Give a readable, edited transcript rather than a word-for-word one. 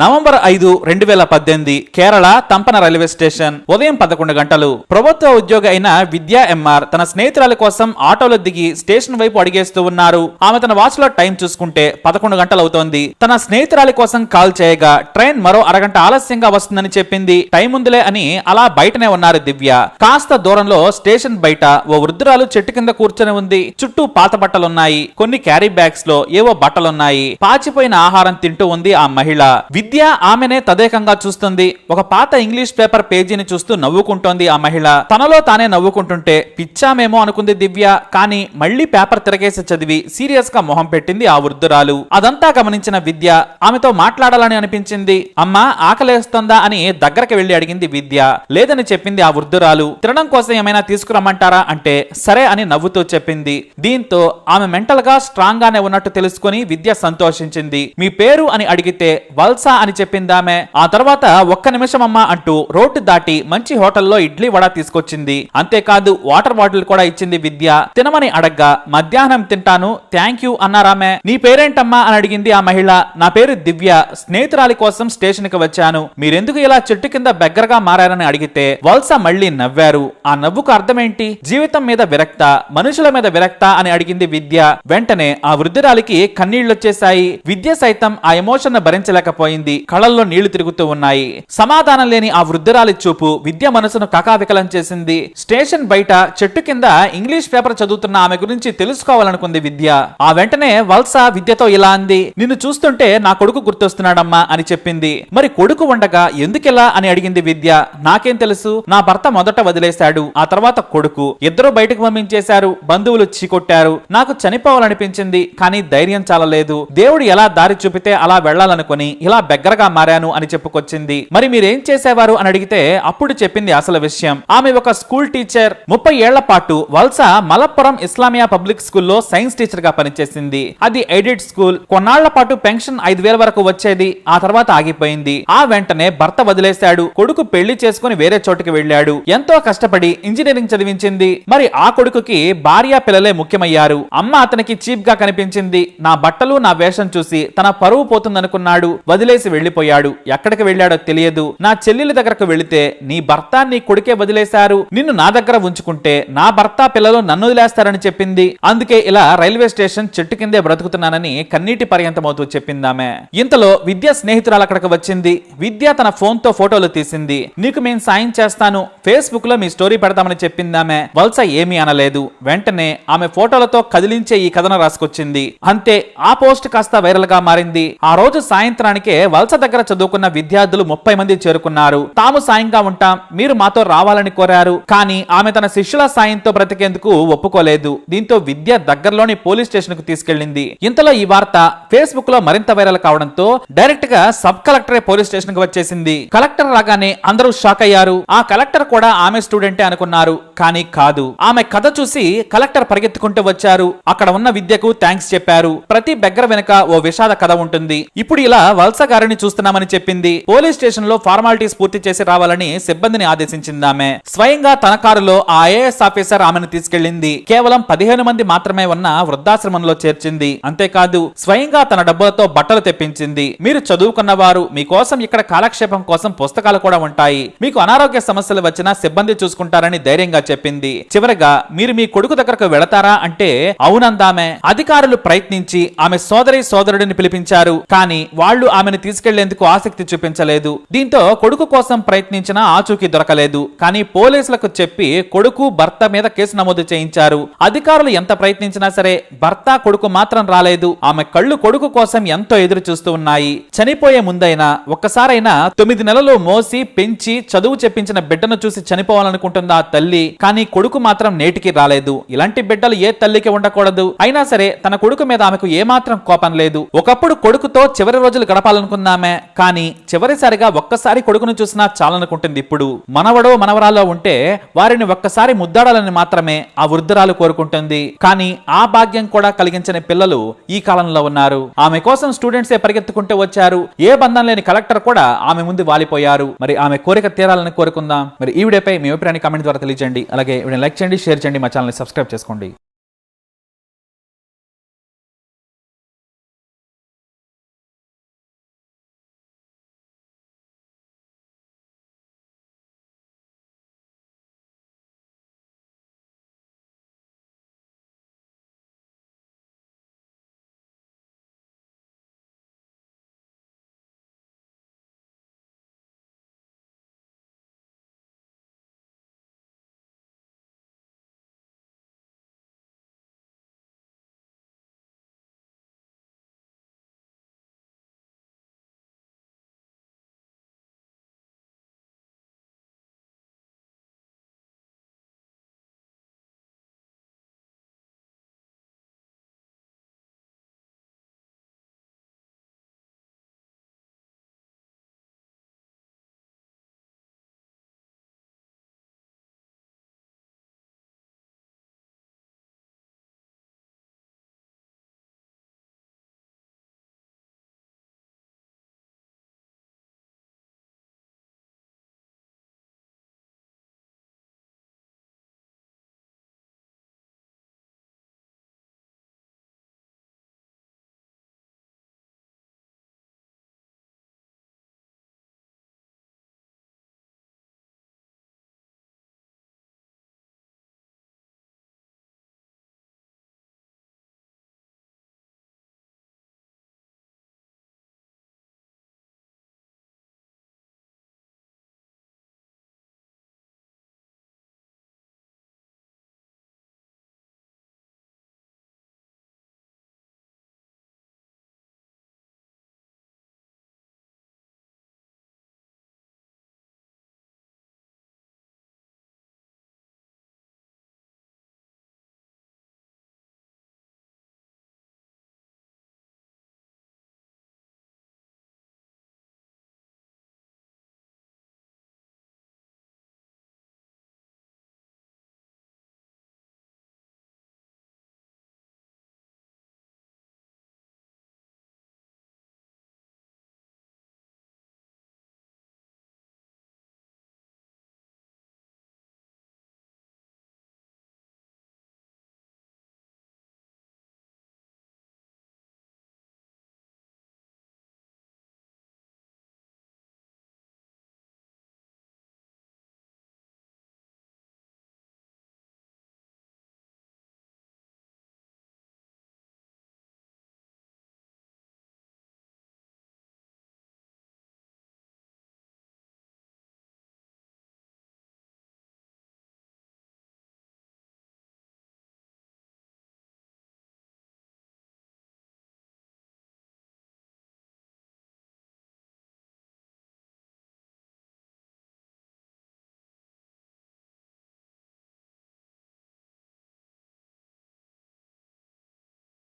November 5, 2018 Kerala తంపన railway station ఉదయం 11 గంటలు. ప్రభుత్వ ఉద్యోగి అయిన విద్యా ఎంఆర్ తన స్నేహితురాల కోసం ఆటోలో దిగి స్టేషన్ వైపు అడిగేస్తూ ఉన్నారు. ఆమె తన వాచ్ లో టైం చూసుకుంటే 11 గంటలు అవుతోంది. తన స్నేహితురాలి కోసం కాల్ చేయగా ట్రైన్ మరో అరగంట ఆలస్యంగా వస్తుందని చెప్పింది. టైం ఉందిలే అని అలా బయటనే ఉన్నారు దివ్య. కాస్త దూరంలో స్టేషన్ బయట ఓ వృద్ధురాలు చెట్టు కింద కూర్చొని ఉంది. చుట్టూ పాత బట్టలున్నాయి. కొన్ని క్యారీ బ్యాగ్స్ లో ఏవో బట్టలున్నాయి. పాచిపోయిన ఆహారం తింటూ ఉంది ఆ మహిళ. విద్య ఆమెనే తదేకంగా చూస్తుంది. ఒక పాత ఇంగ్లీష్ పేపర్ పేజీని చూస్తూ నవ్వుకుంటోంది ఆ మహిళ. తనలో తానే నవ్వుకుంటుంటే పిచ్చామేమో అనుకుంది దివ్య. కానీ మళ్లీ పేపర్ తిరగేసి చదివి సీరియస్ గా మొహం పెట్టింది ఆ వృద్ధురాలు. అదంతా గమనించిన విద్య ఆమెతో మాట్లాడాలని అనిపించింది. అమ్మా ఆకలేస్తుందా అని దగ్గరకు వెళ్లి అడిగింది విద్య. లేదని చెప్పింది ఆ వృద్ధురాలు. తినడం కోసం ఏమైనా తీసుకురమ్మంటారా అంటే సరే అని నవ్వుతూ చెప్పింది. దీంతో ఆమె మెంటల్ గా స్ట్రాంగ్ గానే ఉన్నట్టు తెలుసుకుని విద్య సంతోషించింది. మీ పేరు అని అడిగితే వల్సా అని చెప్పిందామె. ఆ తర్వాత ఒక్క నిమిషం అమ్మా అంటూ రోడ్డు దాటి మంచి హోటల్లో ఇడ్లీ వడ తీసుకొచ్చింది. అంతేకాదు వాటర్ బాటిల్ కూడా ఇచ్చింది విద్య. తినమని అడగ్గా మధ్యాహ్నం తింటాను థ్యాంక్ యూ అన్నారామె. నీ పేరేంటమ్మా అని అడిగింది ఆ మహిళ. నా పేరు దివ్య, స్నేహితురాలి కోసం స్టేషన్ కి వచ్చాను. మీరెందుకు ఇలా చెట్టు కింద బెగ్గరగా మారారని అడిగితే వల్సా మళ్ళీ నవ్వారు. ఆ నవ్వుకు అర్థమేంటి? జీవితం మీద విరక్త, మనుషుల మీద విరక్త అని అడిగింది విద్య. వెంటనే ఆ వృద్ధురాలికి కన్నీళ్లొచ్చేశాయి. విద్య సైతం ఆ ఎమోషన్ భరించలేకపోయింది. కళ్ళల్లో నీళ్లు తిరుగుతూ ఉన్నాయి. సమాధానం లేని ఆ వృద్ధురాలి చూపు విద్య మనసును కకావికలం చేసింది. స్టేషన్ బయట చెట్టు కింద ఇంగ్లీష్ పేపర్ చదువుతున్న ఆమె గురించి తెలుసుకోవాలనుకుంది విద్య. ఆ వెంటనే వల్సా విద్యతో ఇలా అంది. నిన్ను చూస్తుంటే నా కొడుకు గుర్తొస్తున్నాడమ్మా అని చెప్పింది. మరి కొడుకు ఉండగా ఎందుకెలా అని అడిగింది విద్య. నాకేం తెలుసు, నా భర్త మొదట వదిలేశాడు, ఆ తర్వాత కొడుకు, ఇద్దరు బయటకు పంపించేశారు, బంధువులు చీకొట్టారు. నాకు చనిపోవాలనిపించింది కానీ ధైర్యం చాలలేదు. దేవుడు ఎలా దారి చూపితే అలా వెళ్లాలనుకుని ఇలా బెగ్గరగా మారాను అని చెప్పుకొచ్చింది. మరి మీరేం చేసేవారు అని అడిగితే అప్పుడు చెప్పింది అసలు విషయం. ఆమె ఒక స్కూల్ టీచర్. 30 ఏళ్ల పాటు వల్సా మలప్పురం ఇస్లామియా పబ్లిక్ స్కూల్లో సైన్స్ టీచర్ గా పనిచేసింది. అది ఎయిడెడ్ స్కూల్. కొన్నాళ్ల పాటు పెన్షన్ 5,000 వరకు వచ్చేది. ఆ తర్వాత ఆగిపోయింది. ఆ వెంటనే భర్త వదిలేశాడు. కొడుకు పెళ్లి చేసుకుని వేరే చోటుకి వెళ్ళాడు. ఎంతో కష్టపడి ఇంజనీరింగ్ చదివించింది. మరి ఆ కొడుకుకి భార్య పిల్లలే ముఖ్యమయ్యారు. అమ్మ అతనికి చీప్ గా కనిపించింది. నా బట్టలు నా వేషం చూసి తన పరువు పోతుందనుకున్నాడు. వదిలేసి వెళ్లిపోయాడు. ఎక్కడికి వెళ్ళాడో తెలియదు. నా చెల్లెలి దగ్గరకు వెళితే నీ భర్త నీ కొడుకే వదిలేశారు, నిన్ను నా దగ్గర ఉంచుకుంటే నా భర్త పిల్లలు నన్ను వదిలేస్తారని చెప్పింది. అందుకే ఇలా రైల్వే స్టేషన్ చెట్టు కిందే బ్రతుకుతున్నానని కన్నీటి పర్యంతమవుతూ చెప్పిందామె. ఇంతలో విద్య స్నేహితురాలు అక్కడికి వచ్చింది. విద్య తన ఫోన్ తో ఫోటోలు తీసింది. నీకు మేము సాయం చేస్తాను, ఫేస్బుక్ లో మీ స్టోరీ పెడతామని చెప్పిందామె. వల్స ఏమీ అనలేదు. వెంటనే ఆమె ఫోటోలతో కదిలించే ఈ కథను రాసుకొచ్చింది. అంతే, ఆ పోస్ట్ కాస్త వైరల్ గా మారింది. ఆ రోజు సాయంత్రానికే వల్స దగ్గర చదువుకున్న విద్యార్థులు 30 మంది చేరుకున్నారు. తాము సాయంగా ఉంటాం, మీరు మాతో రావాలని కోరారు. కానీ ఆమె తన శిష్యుల సాయంతో బ్రతికేందుకు ఒప్పుకోలేదు. దీంతో విద్య దగ్గరలోని పోలీస్ స్టేషన్ కు తీసుకెళ్లింది. ఇంతలో ఈ వార్త ఫేస్బుక్ లో మరింత వైరల్ కావడంతో డైరెక్ట్ గా సబ్ కలెక్టరే పోలీస్ స్టేషన్ కు వచ్చేసింది. కలెక్టర్ రాగానే అందరూ షాక్ అయ్యారు. ఆ కలెక్టర్ కూడా ఆమె స్టూడెంటే అనుకున్నారు. కానీ కాదు. ఆమె కథ చూసి కలెక్టర్ పరిగెత్తుకుంటూ వచ్చారు. అక్కడ ఉన్న విద్యకు థ్యాంక్స్ చెప్పారు. ప్రతి బెగ్గర వెనుక ఓ విషాద కథ ఉంటుంది. ఇప్పుడు ఇలా వల్స గారిని చూస్తున్నామని చెప్పింది. పోలీస్ స్టేషన్ లో ఫార్మాలిటీస్ పూర్తి చేసి రావాలని సిబ్బందిని ఆదేశించిందామె. స్వయంగా తన కారులో ఆ ఐఏఎస్ ఆఫీసర్ ఆమెను తీసుకెళ్లింది. కేవలం 15 మంది మాత్రమే ఉన్న వృద్ధాశ్రమంలో చేర్చింది. అంతేకాదు స్వయంగా తన డబ్బులతో బట్టలు తెప్పించింది. మీరు చదువుకున్నవారు, మీకోసం ఇక్కడ కాలక్షేపం కోసం పుస్తకాలు కూడా ఉంటాయి. మీకు అనారోగ్య సమస్యలు వచ్చినా సిబ్బంది చూసుకుంటారని ధైర్యంగా చెప్పింది. చివరగా మీరు మీ కొడుకు దగ్గరకు వెళతారా అంటే అవునందామె. అధికారులు ప్రయత్నించి ఆమె సోదరుడిని పిలిపించారు. కానీ వాళ్ళు ఆమెను తీసుకెళ్లేందుకు ఆసక్తి చూపించలేదు. దీంతో కొడుకు కోసం ప్రయత్నించినా ఆచూకీ దొరకలేదు. కానీ పోలీసులకు చెప్పి కొడుకు భర్త మీద కేసు నమోదు చేయించారు. అధికారులు ఎంత ప్రయత్నించినా సరే భర్త కొడుకు మాత్రం రాలేదు. ఆమె కళ్ళు కొడుకు కోసం ఎంతో ఎదురు చూస్తూ ఉన్నాయి. చనిపోయే ముందైనా ఒక్కసారైనా 9 నెలలు మోసి పెంచి చదువు చెప్పించిన బిడ్డను చూసి చనిపోవాలనుకుంటుందా ఆ తల్లి. కానీ కొడుకు మాత్రం నేటికి రాలేదు. ఇలాంటి బిడ్డలు ఏ తల్లికి ఉండకూడదు. అయినా సరే తన కొడుకు మీద ఆమెకు ఏమాత్రం కోపం లేదు. ఒకప్పుడు కొడుకుతో చివరి రోజులు గడపాలనుకుందామే. కానీ చివరిసారిగా ఒక్కసారి కొడుకును చూసినా చాలనుకుంటుంది. ఇప్పుడు మనవడో మనవరాలో ఉంటే వారిని ఒక్కసారి ముద్దాడాలని మాత్రమే ఆ వృద్ధురాలు కోరుకుంటుంది. కానీ ఆ భాగ్యం కూడా కలిగించని పిల్లలు ఈ కాలంలో ఉన్నారు. ఆమె కోసం స్టూడెంట్సే పరిగెత్తుకుంటూ వచ్చారు. ఏ బంధం లేని కలెక్టర్ కూడా ఆమె ముందు వాలిపోయారు. మరి ఆమె కోరిక తీరాలని కోరుకుందాం. మరి ఈ వీడియోపై మీ అభిప్రాయాన్ని కామెంట్ ద్వారా తెలియజేయండి. అలాగే వీడియోని లైక్ చేయండి, షేర్ చేయండి, మా ఛానల్ ని సబ్స్క్రైబ్ చేసుకోండి.